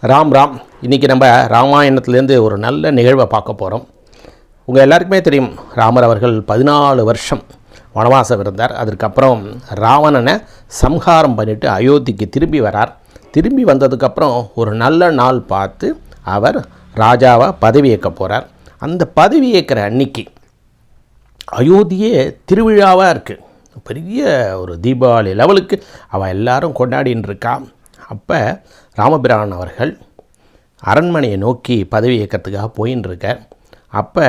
ராம் ராம். இன்றைக்கி நம்ம ராமாயணத்துலேருந்து ஒரு நல்ல நிகழ்வை பார்க்க போகிறோம். உங்கள் எல்லாருக்குமே தெரியும், ராமர் அவர்கள் 14 வருஷம் வனவாசம் இருந்தார். அதற்கப்புறம் ராவணனை சம்ஹாரம் பண்ணிவிட்டு அயோத்திக்கு திரும்பி வரார். திரும்பி வந்ததுக்கப்புறம் ஒரு நல்ல நாள் பார்த்து அவர் ராஜாவை பதவியேற்க போகிறார். அந்த பதவியேற்கிற அன்னைக்கு அயோத்தியே திருவிழாவாக இருக்குது. பெரிய ஒரு தீபாவளி லெவலுக்கு அவள் எல்லாரும் கொண்டாடின்னு இருக்கா. அப்போ ராமபிரான் அவர்கள் அரண்மனையை நோக்கி பதவி ஏற்கிறதுக்காக போயின்னு இருக்கார். அப்போ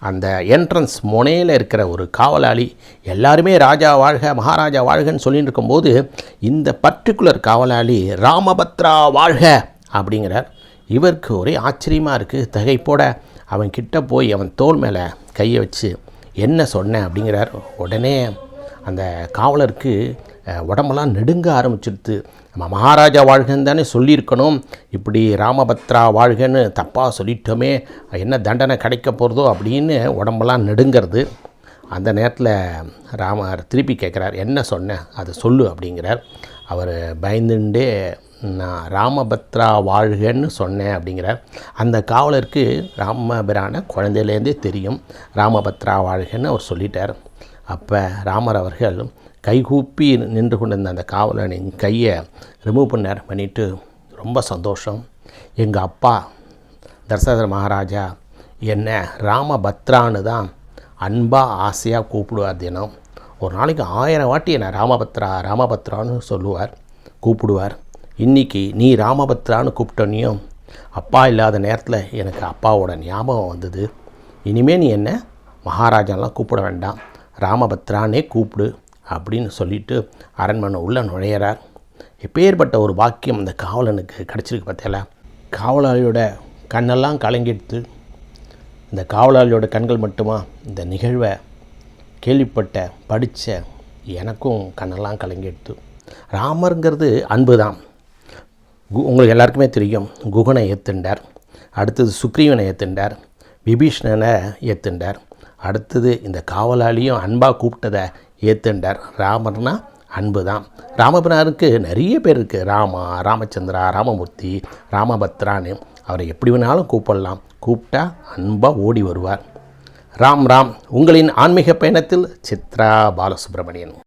அந்த என்ட்ரன்ஸ் முனையில் இருக்கிற ஒரு காவலாளி எல்லாருமே ராஜா வாழ்க மகாராஜா வாழ்கன்னு சொல்லிட்டு இருக்கும்போது இந்த பர்டிகுலர் காவலாளி ராமபத்ரா வாழ்க அப்படிங்கிறார். இவருக்கு ஒரே ஆச்சரியமாக இருக்குது. திகைப்போட அவன் கிட்ட போய் அவன் தோள் மேலே கையை வச்சு என்ன சொன்னேன் அப்படிங்கிறார். உடனே அந்த காவலருக்கு உடம்பெல்லாம் நெடுங்க ஆரம்பிச்சிடுது. நம்ம மகாராஜா வாழ்கன்னு தானே சொல்லியிருக்கணும், இப்படி ராமபத்ரா வாழ்கன்னு தப்பாக சொல்லிட்டோமே, என்ன தண்டனை கிடைக்க போகிறதோ அப்படின்னு உடம்பெல்லாம் நெடுங்கிறது. அந்த நேரத்தில் ராமர் திருப்பி கேட்குறார், என்ன சொன்னேன் அதை சொல்லு அப்படிங்கிறார். அவர் பயந்துண்டே நான் ராமபத்ரா வாழ்கன்னு சொன்னேன் அப்படிங்கிறார். அந்த காவலருக்கு ராமபிரான குழந்தையிலேருந்தே தெரியும், ராமபத்ரா வாழ்கன்னு அவர் சொல்லிட்டார். அப்போ ராமர் அவர்கள் கைகூப்பி நின்று கொண்டிருந்த அந்த காவலனின் கையை ரிமூவ் பண்ணிவிட்டு ரொம்ப சந்தோஷம், எங்கள் அப்பா தசரத மகாராஜா என்ன ராமபத்ரான்னு தான் அன்பாக ஆசையாக கூப்பிடுவார். தினம் ஒரு நாளைக்கு 1000 வாட்டி என்னை ராமபத்ரா ராமபத்ரான்னு சொல்லுவார், கூப்பிடுவார். இன்றைக்கி நீ ராமபத்ரான்னு கூப்பிட்டோன்னையும் அப்பா இல்லாத நேரத்தில் எனக்கு அப்பாவோட ஞாபகம் வந்தது. இனிமேல் நீ என்ன மகாராஜாலாம் கூப்பிட வேண்டாம், ராமபத்ரானே கூப்பிடு அப்படின்னு சொல்லிவிட்டு அரண்மனை உள்ளே நுழையிறார். எப்பேற்பட்ட ஒரு பாக்கியம் அந்த காவலனுக்கு கிடச்சிருக்கு பார்த்தீங்களா. காவலாளியோட கண்ணெல்லாம் கலங்கிடுத்து. இந்த காவலாளியோட கண்கள் மட்டுமா, இந்த நிகழ்வை கேள்விப்பட்ட படித்த எனக்கும் கண்ணெல்லாம் கலங்கிடுத்து. ராமருங்கிறது அன்பு தான். உங்களுக்கு எல்லாருக்குமே தெரியும், குகனை ஏற்றுண்டார், அடுத்தது சுக்ரீவனை ஏற்றுண்டார், விபீஷ்ணனை ஏற்றுண்டார், அடுத்தது இந்த காவலாளியும் அன்பாக கூப்பிட்டதை ஏற்றுண்டார். ராமர்னா அன்பு தான். ராமபிரானுக்கு நிறைய பேர் இருக்குது, ராமா, ராமச்சந்திரா, ராமமூர்த்தி, ராமபத்ரான்னு. அவரை எப்படி வேணாலும் கூப்பிடலாம், கூப்பிட்டா அன்பாக ஓடி வருவார். ராம் ராம். உங்களின் ஆன்மீக பயணத்தில் சித்ரா பாலசுப்ரமணியன்.